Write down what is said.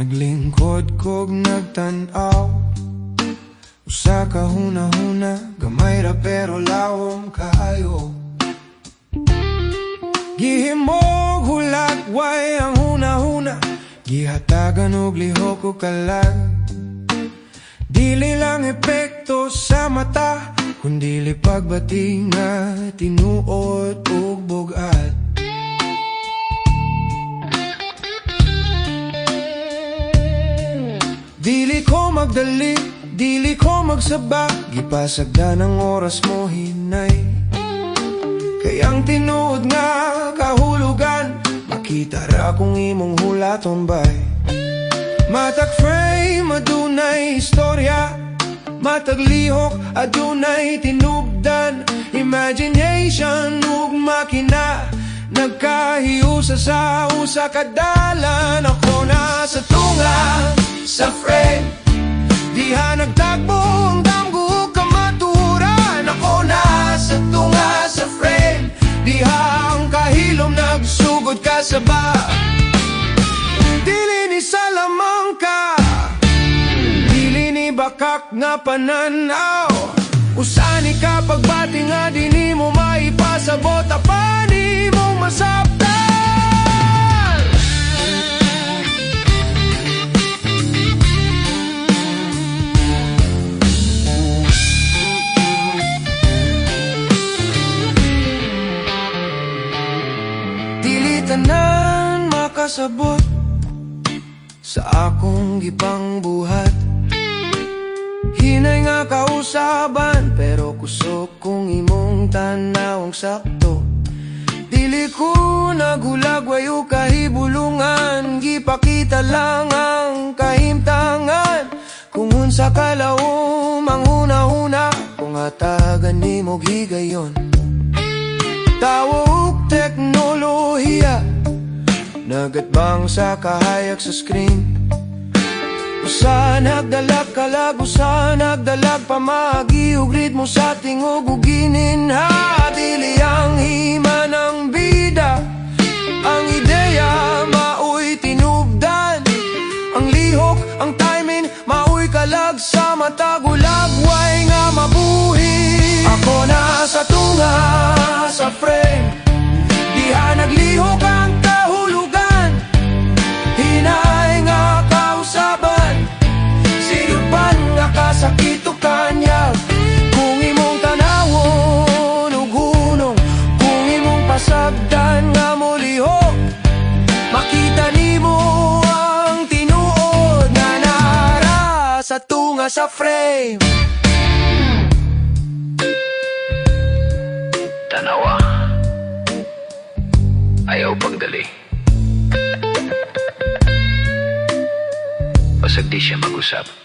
Naglingkod kog nagtan-aw, usa ka huna-huna, gamay ra pero lawom kaayo. Gihimog hulat way ang huna-huna, gihatagan og lihok o kalag. Dili lang epekto sa mata, kundili pagbati nga tinuod ug bugat. Dili ko magdali, dili ko magsaba, gipasagdan ang oras mo hinay. Kayang tinuod nga kahulugan, makita ra kung imong hulaton bay. Matag frame adunay istorya, matag lihok adunay tinubdan. Imagination ug makina, nagkahiusa sa usa kadalan. Ako na sa tunga sa frame, diha nagtagbo ang damgo kamaturan. Ako na sa tunga sa frame, diha ang kahilom nagsugod ka sa ba. Dili ni Salamanca, dili ni bakak nga pananaw. Usani ka pagbati nga di ni mo maipasabot, pa ni mong masabtan. Tanan makasabot sa akong gipang buhat. Hinay nga kausaban, pero kusok kong imong tanawang sakto. Dili ko nagulagway o kahibulungan, gipakita lang ang kahimtangan. Kung unsa kalawom ang huna-huna, kung hatagan ni mo higayon. Tawag teknolohiya, nagatbang sa kahayag sa screen. Usa nagdalag kalag, usa nagdalag pamagi ug ritmo sa tingog ug gininha. Dili ang hima ng bida, ang ideya maoy tinubdan. Ang lihok, ang timing, maoy kalag sa mata, gulagway nga mabuhi. Ako na sa tunga sa frame, diha naglihok ang kahulugan. Hinay nga kausaban, sinupan nga kasakit o kanyag. Kung imong tanawon ug hunong, kung imong pasagdan nga mo lihok, makita nimo ang tinuod nga nara sa tunga sa frame. Tanawa, ayaw pagdali. Pasag di siya mag-usap.